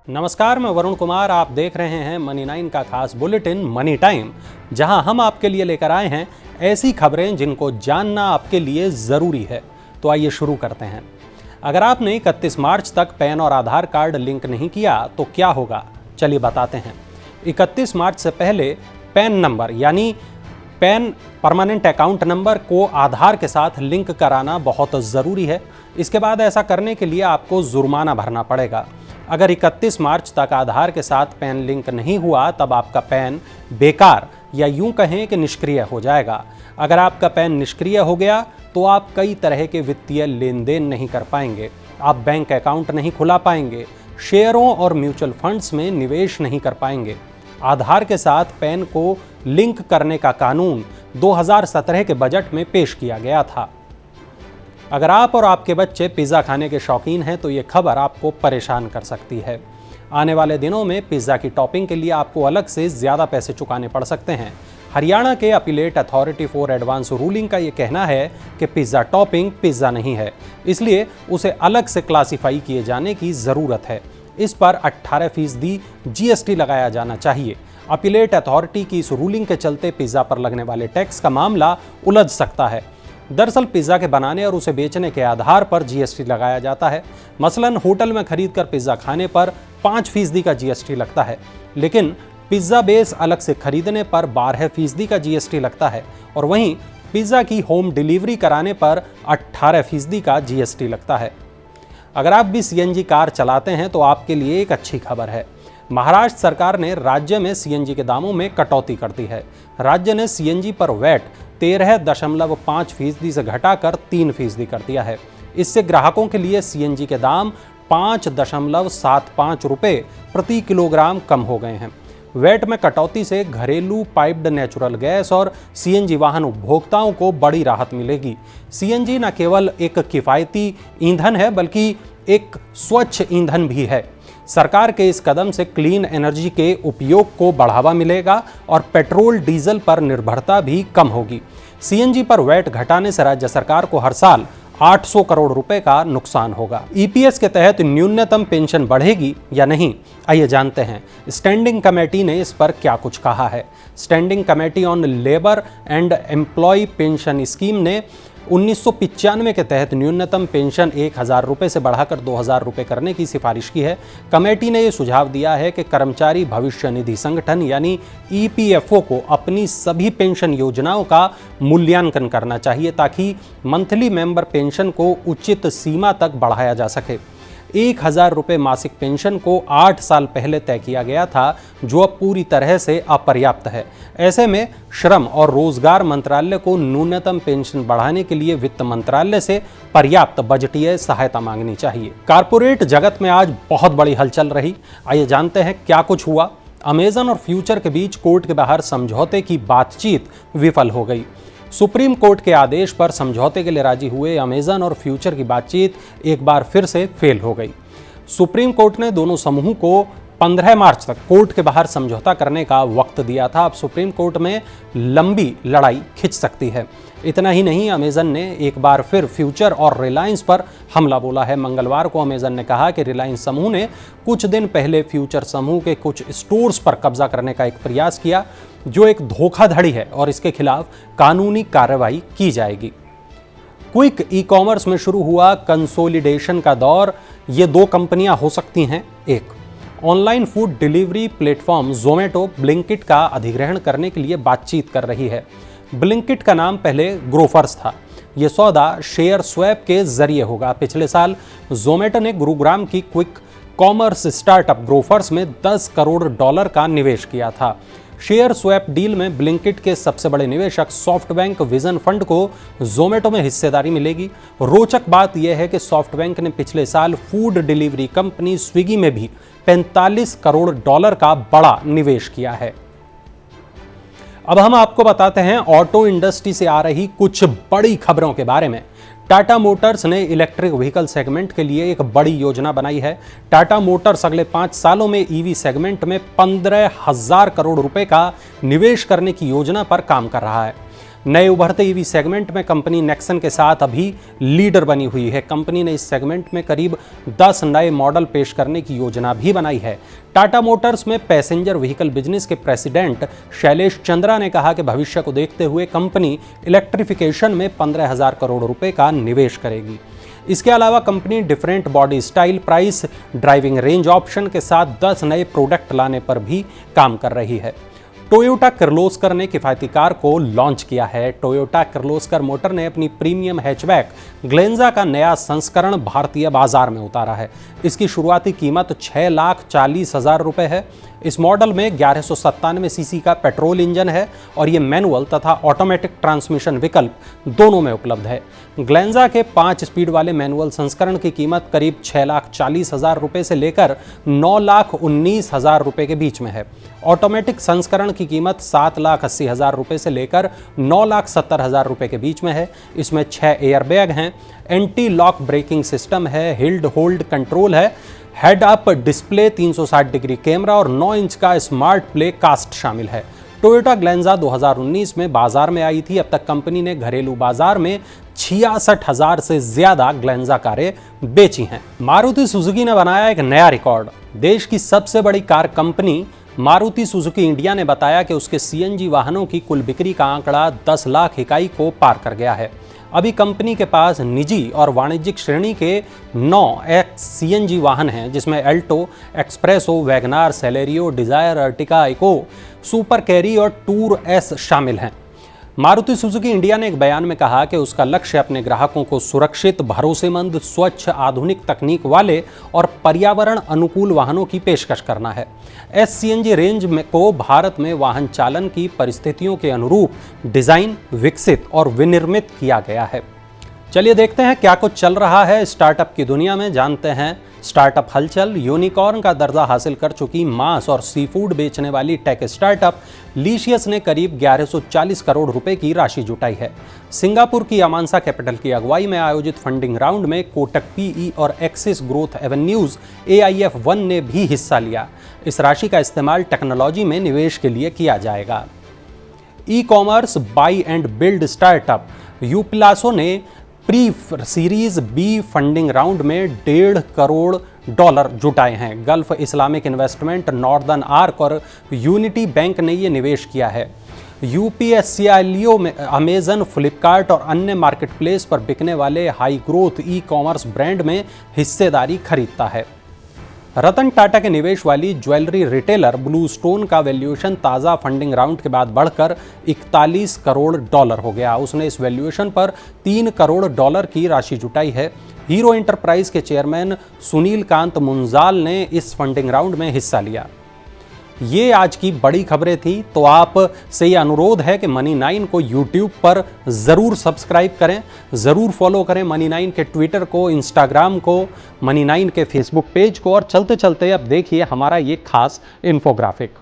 नमस्कार, मैं वरुण कुमार। आप देख रहे हैं मनी 9 का खास बुलेटिन मनी टाइम, जहां हम आपके लिए लेकर आए हैं ऐसी खबरें जिनको जानना आपके लिए ज़रूरी है। तो आइए शुरू करते हैं। अगर आपने 31 मार्च तक पैन और आधार कार्ड लिंक नहीं किया तो क्या होगा, चलिए बताते हैं। 31 मार्च से पहले पैन नंबर यानी पैन परमानेंट अकाउंट नंबर को आधार के साथ लिंक कराना बहुत ज़रूरी है। इसके बाद ऐसा करने के लिए आपको जुर्माना भरना पड़ेगा। अगर 31 मार्च तक आधार के साथ पैन लिंक नहीं हुआ तब आपका पैन बेकार या यूं कहें कि निष्क्रिय हो जाएगा। अगर आपका पैन निष्क्रिय हो गया तो आप कई तरह के वित्तीय लेन देन नहीं कर पाएंगे, आप बैंक अकाउंट नहीं खुला पाएंगे, शेयरों और म्यूचुअल फंड्स में निवेश नहीं कर पाएंगे। आधार के साथ पैन को लिंक करने का कानून 2017 के बजट में पेश किया गया था। अगर आप और आपके बच्चे पिज़्ज़ा खाने के शौकीन हैं तो ये खबर आपको परेशान कर सकती है। आने वाले दिनों में पिज़्ज़ा की टॉपिंग के लिए आपको अलग से ज़्यादा पैसे चुकाने पड़ सकते हैं। हरियाणा के appellate authority for advance ruling का ये कहना है कि पिज़्ज़ा टॉपिंग पिज़्ज़ा नहीं है, इसलिए उसे अलग से क्लासिफाई किए जाने की ज़रूरत है। इस पर 18% GST लगाया जाना चाहिए। अपीलेट अथॉरिटी की इस रूलिंग के चलते पिज़्ज़ा पर लगने वाले टैक्स का मामला उलझ सकता है। दरअसल पिज़्ज़ा के बनाने और उसे बेचने के आधार पर GST लगाया जाता है। मसलन होटल में खरीदकर पिज़्ज़ा खाने पर 5% का GST लगता है, लेकिन पिज़्ज़ा बेस अलग से खरीदने पर 12% का GST लगता है और वहीं पिज़्ज़ा की होम डिलीवरी कराने पर 18% का GST लगता है। अगर आप भी CNG कार चलाते हैं तो आपके लिए एक अच्छी खबर है। महाराष्ट्र सरकार ने राज्य में CNG के दामों में कटौती कर दी है। राज्य ने CNG पर वैट 13.5% से घटाकर 3% कर दिया है। इससे ग्राहकों के लिए CNG के दाम 5.75 रुपये प्रति किलोग्राम कम हो गए हैं। वैट में कटौती से घरेलू पाइप्ड नेचुरल गैस और CNG वाहन उपभोक्ताओं को बड़ी राहत मिलेगी। CNG न केवल एक किफ़ायती ईंधन है बल्कि एक स्वच्छ ईंधन भी है। सरकार के इस कदम से क्लीन एनर्जी के उपयोग को बढ़ावा मिलेगा और पेट्रोल डीजल पर निर्भरता भी कम होगी। CNG पर वैट घटाने से राज्य सरकार को हर साल 800 करोड़ रुपए का नुकसान होगा। EPS के तहत न्यूनतम पेंशन बढ़ेगी या नहीं, आइए जानते हैं स्टैंडिंग कमेटी ने इस पर क्या कुछ कहा है। Standing committee on labour and employ pension scheme ने 1995 के तहत न्यूनतम पेंशन 1000 रुपये से बढ़ाकर 2000 रुपये करने की सिफारिश की है। कमेटी ने यह सुझाव दिया है कि कर्मचारी भविष्य निधि संगठन यानी EPFO को अपनी सभी पेंशन योजनाओं का मूल्यांकन करना चाहिए ताकि मंथली मेंबर पेंशन को उचित सीमा तक बढ़ाया जा सके। 1000 रुपये मासिक पेंशन को 8 साल पहले तय किया गया था, जो अब पूरी तरह से अपर्याप्त है। ऐसे में श्रम और रोजगार मंत्रालय को न्यूनतम पेंशन बढ़ाने के लिए वित्त मंत्रालय से पर्याप्त बजटीय सहायता मांगनी चाहिए। कारपोरेट जगत में आज बहुत बड़ी हलचल रही। आइए जानते हैं क्या कुछ हुआ। अमेजन और फ्यूचर के बीच कोर्ट के बाहर समझौते की बातचीत विफल हो गई। सुप्रीम कोर्ट के आदेश पर समझौते के लिए राजी हुए अमेजन और फ्यूचर की बातचीत एक बार फिर से फेल हो गई। सुप्रीम कोर्ट ने दोनों समूहों को 15 मार्च तक कोर्ट के बाहर समझौता करने का वक्त दिया था। अब सुप्रीम कोर्ट में लंबी लड़ाई खिंच सकती है। इतना ही नहीं, अमेजन ने एक बार फिर फ्यूचर और रिलायंस पर हमला बोला है। मंगलवार को अमेजन ने कहा कि रिलायंस समूह ने कुछ दिन पहले फ्यूचर समूह के कुछ स्टोर्स पर कब्जा करने का एक प्रयास किया, जो एक धोखाधड़ी है और इसके खिलाफ कानूनी कार्रवाई की जाएगी। क्विक ई-कॉमर्स में शुरू हुआ कंसोलिडेशन का दौर। ये दो कंपनियां हो सकती हैं। एक, online food delivery platform Zomato Blinkit का अधिग्रहण करने के लिए बातचीत कर रही है। ब्लिंकिट का नाम पहले ग्रोफर्स था। ये सौदा शेयर स्वैप के जरिए होगा। पिछले साल जोमेटो ने गुरुग्राम की क्विक कॉमर्स स्टार्टअप ग्रोफर्स में $10 करोड़ का निवेश किया था। शेयर स्वैप डील में ब्लिंकिट के सबसे बड़े निवेशक सॉफ्टबैंक विजन फंड को जोमेटो में हिस्सेदारी मिलेगी। रोचक बात यह है कि सॉफ्टबैंक ने पिछले साल फूड डिलीवरी कंपनी स्विगी में भी $45 करोड़ का बड़ा निवेश किया है। अब हम आपको बताते हैं ऑटो इंडस्ट्री से आ रही कुछ बड़ी खबरों के बारे में। टाटा मोटर्स ने इलेक्ट्रिक व्हीकल सेगमेंट के लिए एक बड़ी योजना बनाई है। टाटा मोटर्स अगले 5 सालों में EV सेगमेंट में 15,000 करोड़ रुपए का निवेश करने की योजना पर काम कर रहा है। नए उभरते ईवी सेगमेंट में कंपनी नेक्सन के साथ अभी लीडर बनी हुई है। कंपनी ने इस सेगमेंट में करीब 10 नए मॉडल पेश करने की योजना भी बनाई है। टाटा मोटर्स में पैसेंजर व्हीकल बिजनेस के प्रेसिडेंट शैलेश चंद्रा ने कहा कि भविष्य को देखते हुए कंपनी इलेक्ट्रिफिकेशन में 15,000 करोड़ रुपए का निवेश करेगी। इसके अलावा company different body style, price, driving range option के साथ 10 नए प्रोडक्ट लाने पर भी काम कर रही है। टोयोटा किर्लोस्कर ने किफायती कार को लॉन्च किया है। टोयोटा किर्लोस्कर मोटर ने अपनी प्रीमियम हैचबैक ग्लेंजा का नया संस्करण भारतीय बाजार में उतारा है। इसकी शुरुआती कीमत 6,40,000 रुपए है। इस मॉडल में 1197 सीसी का पेट्रोल इंजन है और ये मैनुअल तथा ऑटोमेटिक ट्रांसमिशन विकल्प दोनों में उपलब्ध है। ग्लेंजा के 5 स्पीड वाले मैनुअल संस्करण की कीमत करीब 6,40,000 रुपए से लेकर 9,19,000 रुपए के बीच में है। ऑटोमेटिक संस्करण की कीमत 7,80,000 रुपए से लेकर 9,70,000 रुपए के बीच में है। इसमें 6 एयरबैग हैं, एंटी लॉक ब्रेकिंग सिस्टम है, हिल्ड होल्ड कंट्रोल है, head up display, 360 degree camera और 9 इंच का स्मार्ट प्ले कास्ट शामिल है। टोयोटा ग्लेंजा 2019 में बाजार में आई थी। अब तक कंपनी ने घरेलू बाजार में 66,000 से ज्यादा ग्लेंजा कारें बेची हैं। मारुति सुजुकी ने बनाया एक नया रिकॉर्ड। देश की सबसे बड़ी car company Maruti Suzuki India ने बताया कि उसके सीएनजी वाहनों की कुल बिक्री का आंकड़ा 10 लाख इकाई को पार कर गया है। अभी कंपनी के पास निजी और वाणिज्यिक श्रेणी के 9 सीएनजी वाहन हैं, जिसमें Alto, S-Presso, WagonR, Celerio, Dzire, Ertiga, Eeco, Super Carry और टूर एस शामिल हैं। मारुति सुजुकी इंडिया ने एक बयान में कहा कि उसका लक्ष्य अपने ग्राहकों को सुरक्षित, भरोसेमंद, स्वच्छ, आधुनिक तकनीक वाले और पर्यावरण अनुकूल वाहनों की पेशकश करना है। सीएनजी रेंज को भारत में वाहन चालन की परिस्थितियों के अनुरूप डिजाइन, विकसित और विनिर्मित किया गया है। चलिए देखते हैं क्या कुछ चल रहा है स्टार्टअप की दुनिया में। जानते हैं स्टार्टअप हलचल। यूनिकॉर्न का दर्जा हासिल कर चुकी मांस और सी फूड बेचने वाली टेक स्टार्टअप लीशियस ने करीब 1140 करोड़ रुपए की राशि जुटाई है। सिंगापुर की अमांसा कैपिटल की अगुवाई में आयोजित फंडिंग राउंड में कोटक पीई और एक्सिस ग्रोथ एवेन्यूज AIF1 ने भी हिस्सा लिया। इस राशि का इस्तेमाल टेक्नोलॉजी में निवेश के लिए किया जाएगा। E commerce buy and build startup यूप्लासो ने pre series B funding round में $1.5 करोड़ जुटाए हैं। Gulf Islamic investment, Northern Arc और यूनिटी बैंक ने ये निवेश किया है। यूपीएससीआईओ में अमेजन, फ्लिपकार्ट और अन्य मार्केटप्लेस पर बिकने वाले high growth e commerce brand में हिस्सेदारी खरीदता है। रतन टाटा के निवेश वाली ज्वेलरी रिटेलर ब्लू स्टोन का वैल्यूएशन ताज़ा फंडिंग राउंड के बाद बढ़कर $41 करोड़ हो गया। उसने इस वैल्यूएशन पर $3 करोड़ की राशि जुटाई है। हीरो एंटरप्राइज के चेयरमैन सुनील कांत मुंजाल ने इस फंडिंग राउंड में हिस्सा लिया। ये आज की बड़ी खबरें थी। तो आप से ये अनुरोध है कि मनी9 को YouTube पर ज़रूर सब्सक्राइब करें, ज़रूर फॉलो करें मनी9 के ट्विटर को, इंस्टाग्राम को, मनी9 के फेसबुक पेज को। और चलते चलते अब देखिए हमारा ये खास इन्फोग्राफिक।